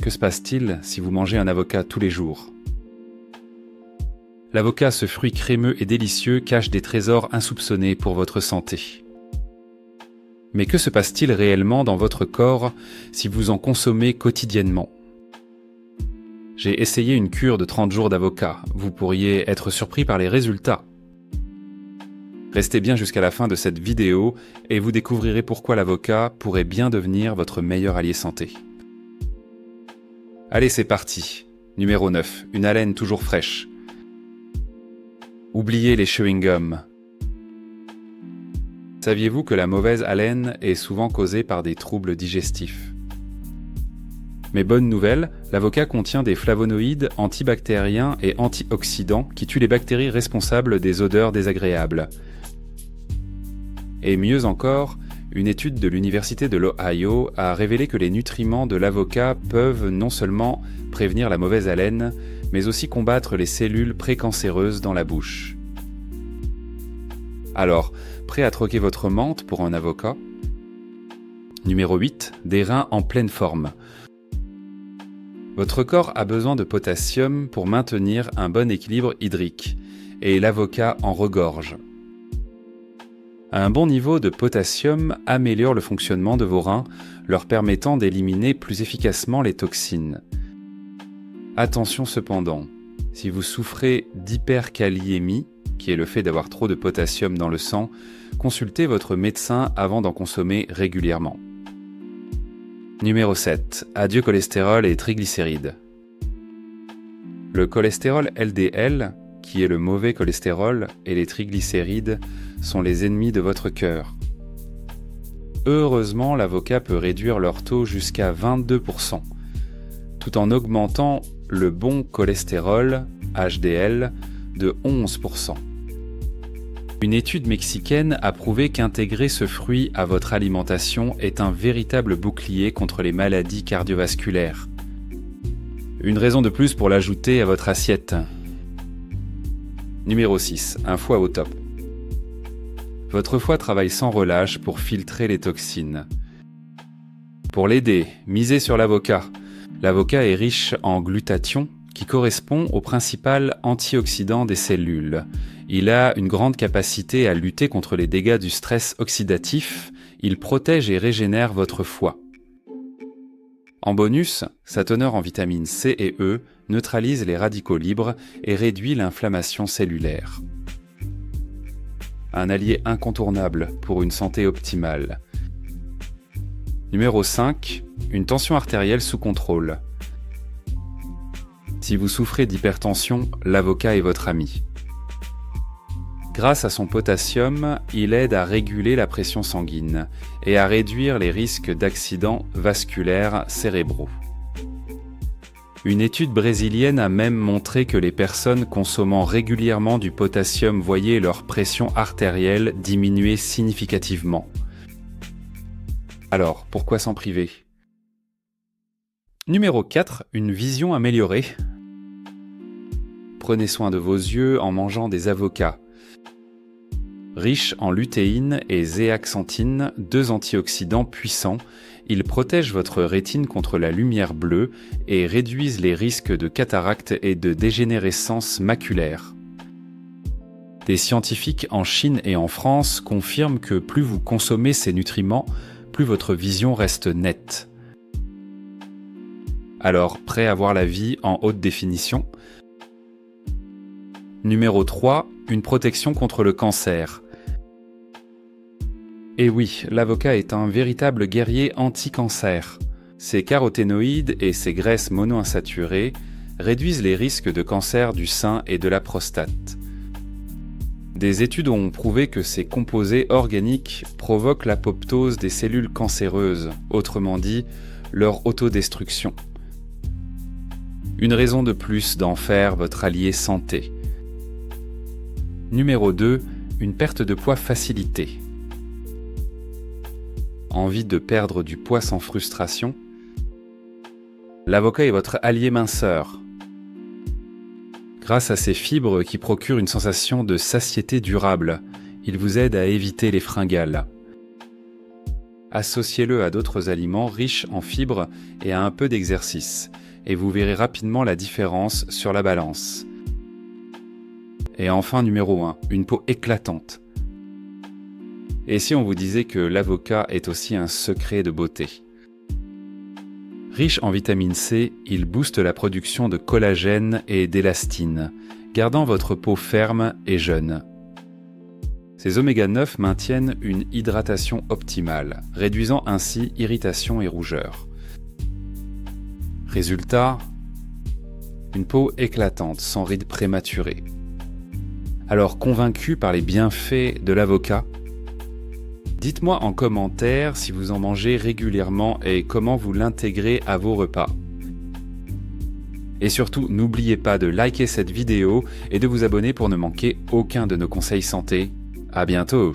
Que se passe-t-il si vous mangez un avocat tous les jours ? L'avocat, ce fruit crémeux et délicieux, cache des trésors insoupçonnés pour votre santé. Mais que se passe-t-il réellement dans votre corps si vous en consommez quotidiennement ? J'ai essayé une cure de 30 jours d'avocat. Vous pourriez être surpris par les résultats. Restez bien jusqu'à la fin de cette vidéo et vous découvrirez pourquoi l'avocat pourrait bien devenir votre meilleur allié santé. Allez, c'est parti. Numéro 9. Une haleine toujours fraîche. Oubliez les chewing-gums. Saviez-vous que la mauvaise haleine est souvent causée par des troubles digestifs ? Mais bonne nouvelle, l'avocat contient des flavonoïdes antibactériens et antioxydants qui tuent les bactéries responsables des odeurs désagréables. Et mieux encore, une étude de l'Université de l'Ohio a révélé que les nutriments de l'avocat peuvent non seulement prévenir la mauvaise haleine, mais aussi combattre les cellules précancéreuses dans la bouche. Alors, prêt à troquer votre menthe pour un avocat ? Numéro 8. Des reins en pleine forme. Votre corps a besoin de potassium pour maintenir un bon équilibre hydrique, et l'avocat en regorge. Un bon niveau de potassium améliore le fonctionnement de vos reins, leur permettant d'éliminer plus efficacement les toxines. Attention cependant, si vous souffrez d'hyperkaliémie, qui est le fait d'avoir trop de potassium dans le sang, consultez votre médecin avant d'en consommer régulièrement. Numéro 7. Adieu cholestérol et triglycérides. Le cholestérol LDL, qui est le mauvais cholestérol, et les triglycérides sont les ennemis de votre cœur. Heureusement, l'avocat peut réduire leur taux jusqu'à 22%, tout en augmentant le bon cholestérol, HDL, de 11%. Une étude mexicaine a prouvé qu'intégrer ce fruit à votre alimentation est un véritable bouclier contre les maladies cardiovasculaires. Une raison de plus pour l'ajouter à votre assiette. Numéro 6. Un foie au top. Votre foie travaille sans relâche pour filtrer les toxines. Pour l'aider, misez sur l'avocat. L'avocat est riche en glutathion, qui correspond au principal antioxydant des cellules. Il a une grande capacité à lutter contre les dégâts du stress oxydatif. Il protège et régénère votre foie. En bonus, sa teneur en vitamines C et E neutralise les radicaux libres et réduit l'inflammation cellulaire. Un allié incontournable pour une santé optimale. Numéro 5. Une tension artérielle sous contrôle. Si vous souffrez d'hypertension, l'avocat est votre ami. Grâce à son potassium, il aide à réguler la pression sanguine et à réduire les risques d'accidents vasculaires cérébraux. Une étude brésilienne a même montré que les personnes consommant régulièrement du potassium voyaient leur pression artérielle diminuer significativement. Alors, pourquoi s'en priver ? Numéro 4. Une vision améliorée. Prenez soin de vos yeux en mangeant des avocats. Riches en lutéine et zéaxanthine, deux antioxydants puissants, ils protègent votre rétine contre la lumière bleue et réduisent les risques de cataracte et de dégénérescence maculaire. Des scientifiques en Chine et en France confirment que plus vous consommez ces nutriments, plus votre vision reste nette. Alors, prêt à voir la vie en haute définition ? Numéro 3. Une protection contre le cancer. Et oui, l'avocat est un véritable guerrier anti-cancer. Ses caroténoïdes et ses graisses monoinsaturées réduisent les risques de cancer du sein et de la prostate. Des études ont prouvé que ces composés organiques provoquent l'apoptose des cellules cancéreuses, autrement dit, leur autodestruction. Une raison de plus d'en faire votre allié santé. Numéro 2. Une perte de poids facilitée. Envie de perdre du poids sans frustration ? L'avocat est votre allié minceur. Grâce à ses fibres qui procurent une sensation de satiété durable, il vous aide à éviter les fringales. Associez-le à d'autres aliments riches en fibres et à un peu d'exercice, et vous verrez rapidement la différence sur la balance. Et enfin, numéro 1, une peau éclatante. Et si on vous disait que l'avocat est aussi un secret de beauté? Riche en vitamine C, il booste la production de collagène et d'élastine, gardant votre peau ferme et jeune. Ces oméga 9 maintiennent une hydratation optimale, réduisant ainsi irritation et rougeur. Résultat, une peau éclatante, sans rides prématurées. Alors, convaincu par les bienfaits de l'avocat? Dites-moi en commentaire si vous en mangez régulièrement et comment vous l'intégrez à vos repas. Et surtout, n'oubliez pas de liker cette vidéo et de vous abonner pour ne manquer aucun de nos conseils santé. À bientôt!